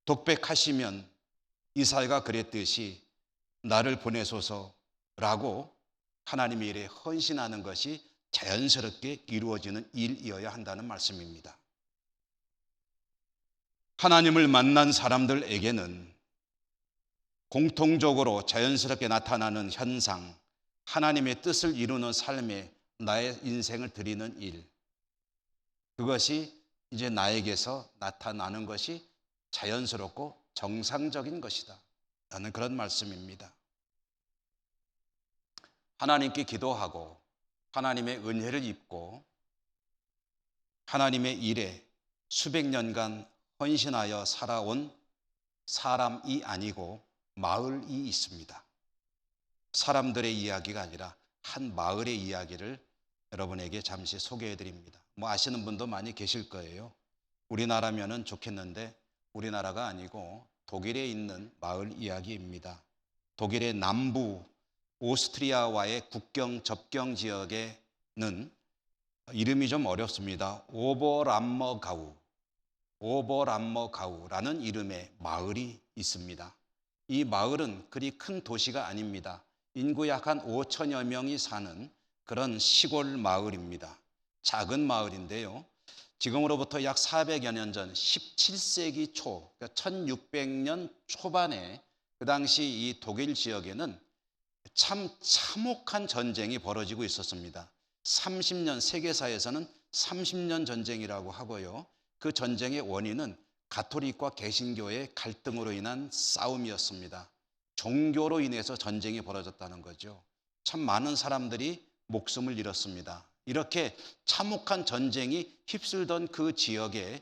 독백하시면 이사야가 그랬듯이 나를 보내소서라고 하나님의 일에 헌신하는 것이 자연스럽게 이루어지는 일이어야 한다는 말씀입니다. 하나님을 만난 사람들에게는 공통적으로 자연스럽게 나타나는 현상, 하나님의 뜻을 이루는 삶에 나의 인생을 드리는 일, 그것이 이제 나에게서 나타나는 것이 자연스럽고 정상적인 것이다 라는 그런 말씀입니다. 하나님께 기도하고 하나님의 은혜를 입고 하나님의 일에 수백 년간 헌신하여 살아온 사람이 아니고 마을이 있습니다. 사람들의 이야기가 아니라 한 마을의 이야기를 여러분에게 잠시 소개해 드립니다. 아시는 분도 많이 계실 거예요. 우리나라면은 좋겠는데 우리나라가 아니고 독일에 있는 마을 이야기입니다. 독일의 남부 오스트리아와의 국경 접경 지역에는 이름이 좀 어렵습니다. 오버람머가우라는 이름의 마을이 있습니다. 이 마을은 그리 큰 도시가 아닙니다. 인구 약 한 5천여 명이 사는 그런 시골 마을입니다. 작은 마을인데요. 지금으로부터 약 400여 년 전 17세기 초, 그러니까 1600년 초반에 그 당시 이 독일 지역에는 참 참혹한 전쟁이 벌어지고 있었습니다. 30년, 세계사에서는 30년 전쟁이라고 하고요. 그 전쟁의 원인은 가톨릭과 개신교의 갈등으로 인한 싸움이었습니다. 종교로 인해서 전쟁이 벌어졌다는 거죠. 참 많은 사람들이 목숨을 잃었습니다. 이렇게 참혹한 전쟁이 휩쓸던 그 지역에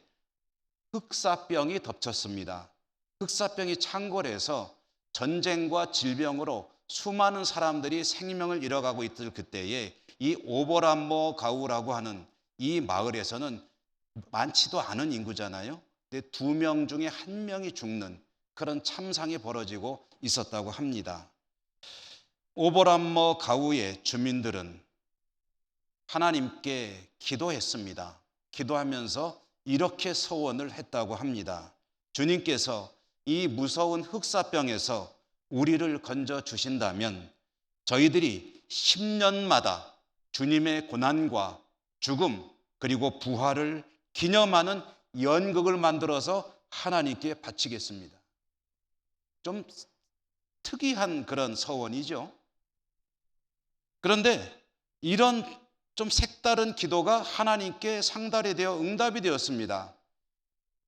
흑사병이 덮쳤습니다. 흑사병이 창궐해서 전쟁과 질병으로 수많은 사람들이 생명을 잃어가고 있을 그때에 이 오버람머가우라고 하는 이 마을에서는 많지도 않은 인구잖아요. 근데 2명 중에 1명이 죽는 그런 참상이 벌어지고 있었다고 합니다. 오버람머가우의 주민들은 하나님께 기도했습니다. 기도하면서 이렇게 서원을 했다고 합니다. 주님께서 이 무서운 흑사병에서 우리를 건져 주신다면 저희들이 10년마다 주님의 고난과 죽음 그리고 부활을 기념하는 연극을 만들어서 하나님께 바치겠습니다. 좀 특이한 그런 서원이죠. 그런데 이런 좀 색다른 기도가 하나님께 상달이 되어 응답이 되었습니다.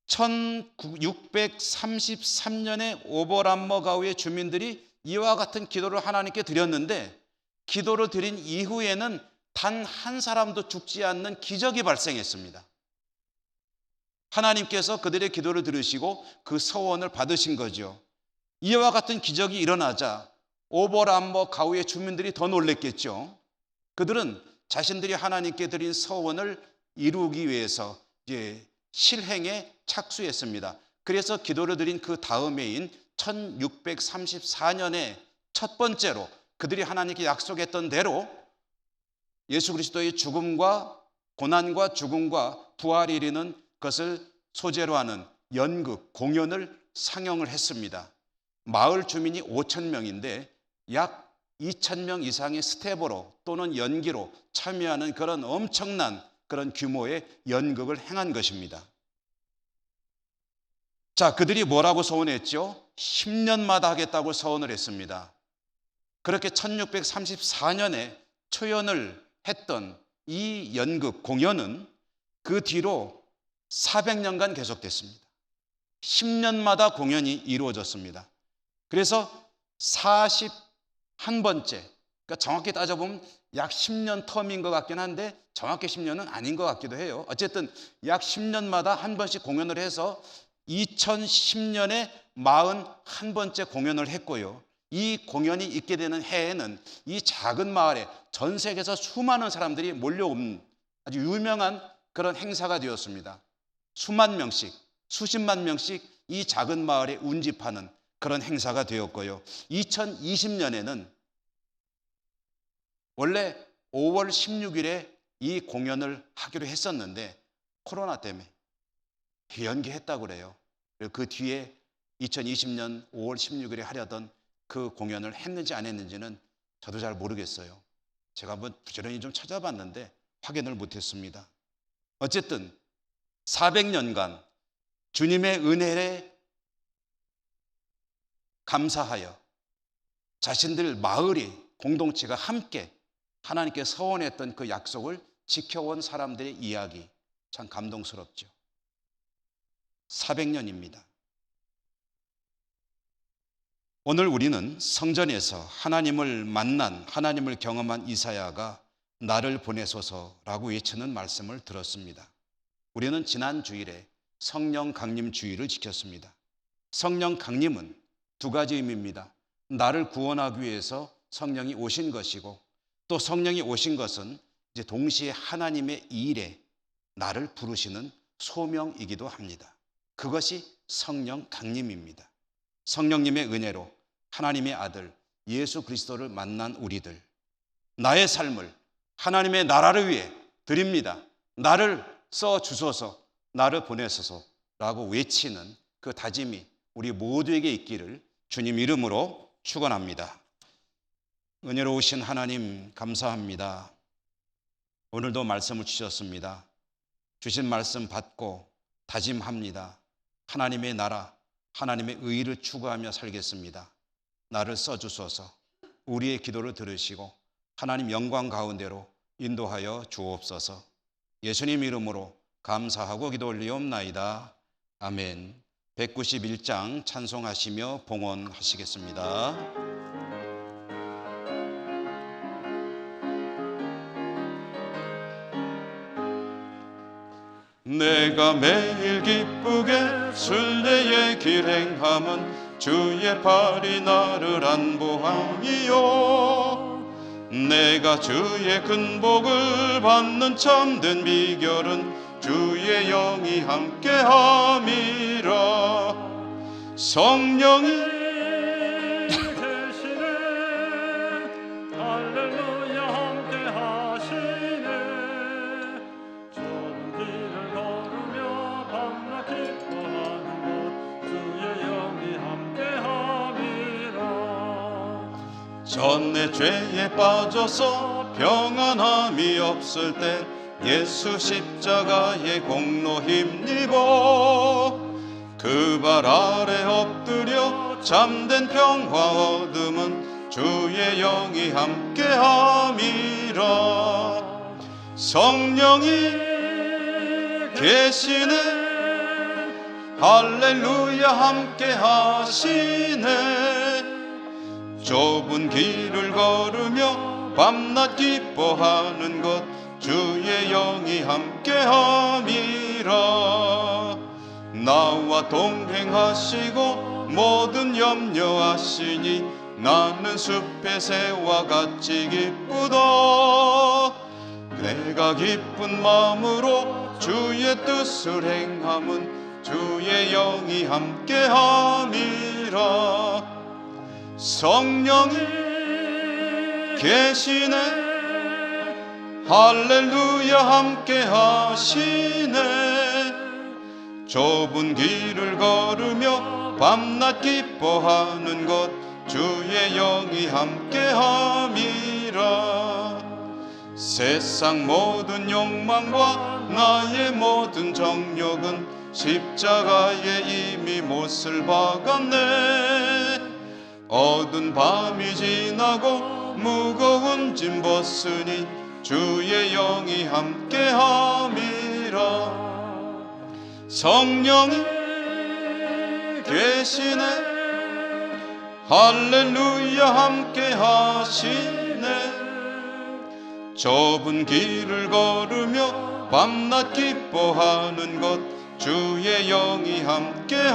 1633년에 오버람머가우의 주민들이 이와 같은 기도를 하나님께 드렸는데 기도를 드린 이후에는 단 한 사람도 죽지 않는 기적이 발생했습니다. 하나님께서 그들의 기도를 들으시고 그 서원을 받으신 거죠. 이와 같은 기적이 일어나자 오버람버 가우의 주민들이 더 놀랬겠죠. 그들은 자신들이 하나님께 드린 서원을 이루기 위해서 이제 실행에 착수했습니다. 그래서 기도를 드린 그 다음해인 1634년에 첫 번째로 그들이 하나님께 약속했던 대로 예수 그리스도의 죽음과 고난과 죽음과 부활이 이르는 것을 소재로 하는 연극 공연을 상영을 했습니다. 마을 주민이 5,000명인데 약 2,000명 이상의 스텝으로 또는 연기로 참여하는 그런 엄청난 그런 규모의 연극을 행한 것입니다. 자, 그들이 뭐라고 서원했죠? 10년마다 하겠다고 서원을 했습니다. 그렇게 1634년에 초연을 했던 이 연극 공연은 그 뒤로 400년간 계속됐습니다. 10년마다 공연이 이루어졌습니다. 그래서 41번째, 그러니까 정확히 따져보면 약 10년 텀인 것 같긴 한데 정확히 10년은 아닌 것 같기도 해요. 어쨌든 약 10년마다 한 번씩 공연을 해서 2010년에 41번째 공연을 했고요. 이 공연이 있게 되는 해에는 이 작은 마을에 전 세계에서 수많은 사람들이 몰려온 아주 유명한 그런 행사가 되었습니다. 수만 명씩, 수십만 명씩 이 작은 마을에 운집하는 그런 행사가 되었고요. 2020년에는 원래 5월 16일에 이 공연을 하기로 했었는데 코로나 때문에 연기했다고 그래요. 그 뒤에 2020년 5월 16일에 하려던 그 공연을 했는지 안 했는지는 저도 잘 모르겠어요. 제가 한번 부지런히 좀 찾아봤는데 확인을 못했습니다. 어쨌든 400년간 주님의 은혜에 감사하여 자신들 마을이 공동체가 함께 하나님께 서원했던 그 약속을 지켜온 사람들의 이야기, 참 감동스럽죠. 400년입니다. 오늘 우리는 성전에서 하나님을 만난, 하나님을 경험한 이사야가 나를 보내소서라고 외치는 말씀을 들었습니다. 우리는 지난 주일에 성령 강림 주일을 지켰습니다. 성령 강림은 두 가지 의미입니다. 나를 구원하기 위해서 성령이 오신 것이고, 또 성령이 오신 것은 이제 동시에 하나님의 일에 나를 부르시는 소명이기도 합니다. 그것이 성령 강림입니다. 성령님의 은혜로 하나님의 아들 예수 그리스도를 만난 우리들, 나의 삶을 하나님의 나라를 위해 드립니다. 나를 써 주소서, 나를 보내소서라고 외치는 그 다짐이 우리 모두에게 있기를 주님 이름으로 축원합니다. 은혜로우신 하나님 감사합니다. 오늘도 말씀을 주셨습니다. 주신 말씀 받고 다짐합니다. 하나님의 나라, 하나님의 의를 추구하며 살겠습니다. 나를 써주소서. 우리의 기도를 들으시고 하나님 영광 가운데로 인도하여 주옵소서. 예수님 이름으로 감사하고 기도 올리옵나이다. 아멘. 191장 찬송하시며 봉헌하시겠습니다. 내가 매일 기쁘게 순례의 길 행함은 주의 팔이 나를 안보함이요. 내가 주의 큰 복을 받는 참된 비결은 주의 영이 함께함이라. 성령이
계시네 할렐루야 함께하시네. 좁은 길을 걸으며 밤낮 기뻐하는 곳 주의 영이 함께함이라.
전내 죄에 빠져서 평안함이 없을 때 예수 십자가의 공로 힘입어 그 발 아래 엎드려 참된 평화 얻음은 주의 영이 함께함이라. 성령이 계시네 할렐루야 함께하시네. 좁은 길을 걸으며 밤낮 기뻐하는 것 주의 영이 함께함이라. 나와 동행하시고 모든 염려하시니 나는 숲의 새와 같이 기쁘다. 내가 기쁜 마음으로 주의 뜻을 행함은 주의 영이 함께함이라. 성령이 계시네, 할렐루야 함께 하시네. 좁은 길을 걸으며 밤낮 기뻐하는 것 주의 영이 함께함이라. 세상 모든 욕망과 나의 모든 정욕은 십자가에 이미 못을 박았네. 어두운 밤이 지나고 무거운 짐 벗으니 주의 영이 함께함이라. 성령이 계시네, 할렐루야 함께 하시네. 좁은 길을 걸으며 밤낮 기뻐하는 것 주의 영이 함께함이라.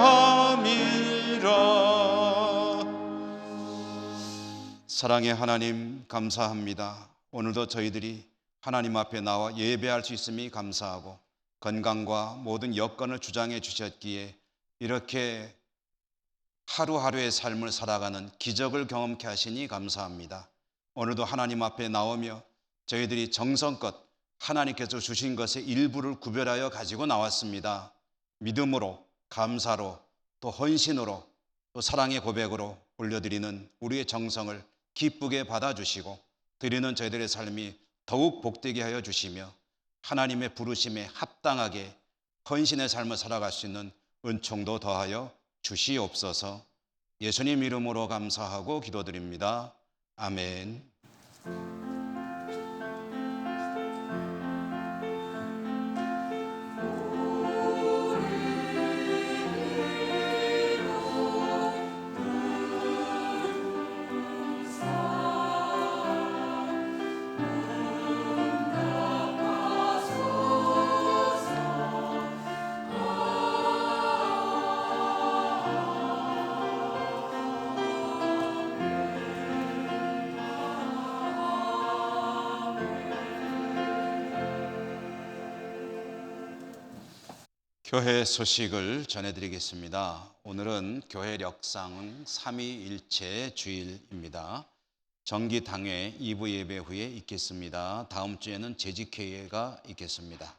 사랑의 하나님, 감사합니다. 오늘도 저희들이 하나님 앞에 나와 예배할 수 있음이 감사하고 건강과 모든 여건을 주장해 주셨기에 이렇게 하루하루의 삶을 살아가는 기적을 경험케 하시니 감사합니다. 오늘도 하나님 앞에 나오며 저희들이 정성껏 하나님께서 주신 것의 일부를 구별하여 가지고 나왔습니다. 믿음으로, 감사로, 또 헌신으로, 또 사랑의 고백으로 올려드리는 우리의 정성을 기쁘게 받아주시고 드리는 저희들의 삶이 더욱 복되게 하여 주시며 하나님의 부르심에 합당하게 헌신의 삶을 살아갈 수 있는 은총도 더하여 주시옵소서. 예수님 이름으로 감사하고 기도드립니다. 아멘. 교회 소식을 전해드리겠습니다. 오늘은 교회 력상은 삼위일체 주일입니다. 정기 당회 2부 예배 후에 있겠습니다. 다음 주에는 재직회의가 있겠습니다.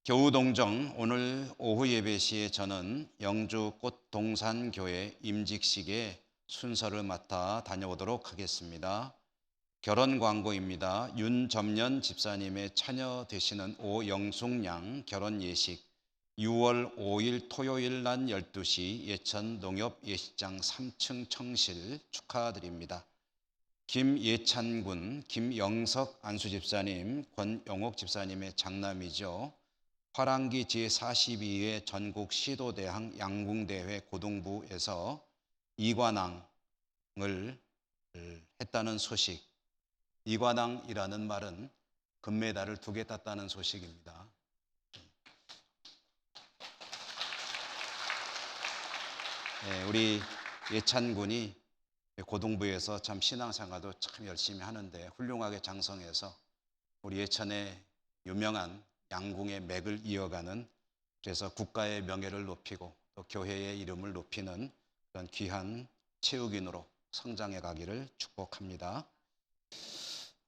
교우동정 오늘 오후 예배 시에 저는 영주 꽃동산교회 임직식에 순서를 맡아 다녀오도록 하겠습니다. 결혼 광고입니다. 윤점년 집사님의 처녀 되시는 오영숙 양 결혼 예식 6월 5일 토요일 낮 12시 예천 농협 예식장 3층 청실 축하드립니다. 김예찬군, 김영석 안수 집사님, 권영옥 집사님의 장남이죠. 화랑기 제42회 전국 시도대항 양궁대회 고등부에서 이관왕을 했다는 소식. 이관왕이라는 말은 금메달을 2개 땄다는 소식입니다. 네, 우리 예찬군이 고등부에서 참 신앙생활도 참 열심히 하는데 훌륭하게 장성해서 우리 예천의 유명한 양궁의 맥을 이어가는, 그래서 국가의 명예를 높이고 또 교회의 이름을 높이는 그런 귀한 체육인으로 성장해 가기를 축복합니다.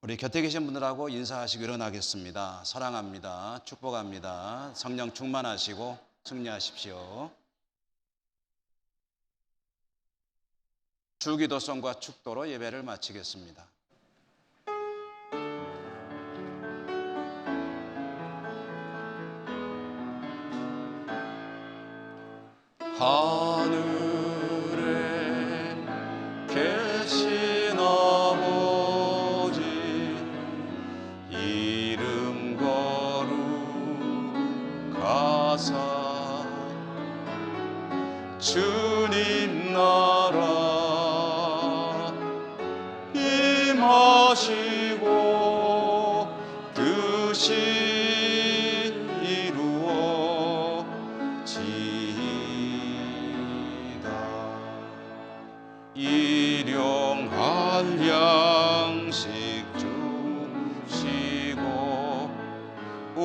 우리 곁에 계신 분들하고 인사하시고 일어나겠습니다. 사랑합니다. 축복합니다. 성령 충만하시고 승리하십시오. 주기도성과 축도로 예배를 마치겠습니다. 하늘에 계신 아버지 이름 거룩하사 주님 나라 임하시고 뜻이 이루어지이다.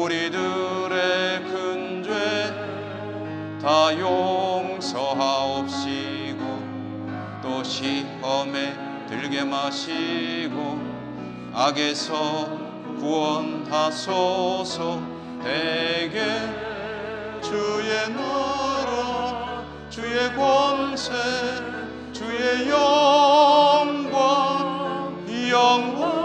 우리들의 큰 죄 다 용서하옵시고 또 시험에 들게 마시고 악에서 구원하소서. 대개 주의 나라 주의 권세 주의 영광 영원히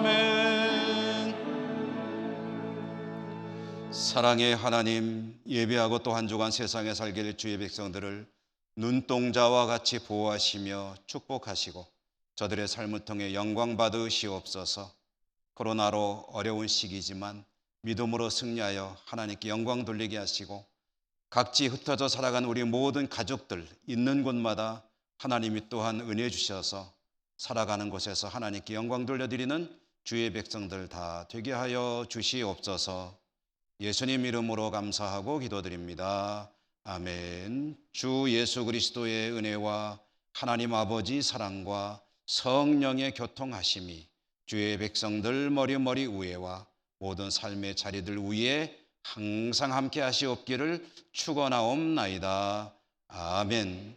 아멘. 사랑의 하나님, 예배하고 또 한 주간 세상에 살게 될 주의 백성들을 눈동자와 같이 보호하시며 축복하시고 저들의 삶을 통해 영광 받으시옵소서. 코로나로 어려운 시기지만 믿음으로 승리하여 하나님께 영광 돌리게 하시고 각지 흩어져 살아간 우리 모든 가족들 있는 곳마다 하나님이 또한 은혜 주셔서 살아가는 곳에서 하나님께 영광 돌려드리는 주의 백성들 다 되게 하여 주시옵소서. 예수님 이름으로 감사하고 기도드립니다. 아멘. 주 예수 그리스도의 은혜와 하나님 아버지 사랑과 성령의 교통하심이 주의 백성들 머리 위에와 모든 삶의 자리들 위에 항상 함께 하시옵기를 축원하옵나이다. 아멘.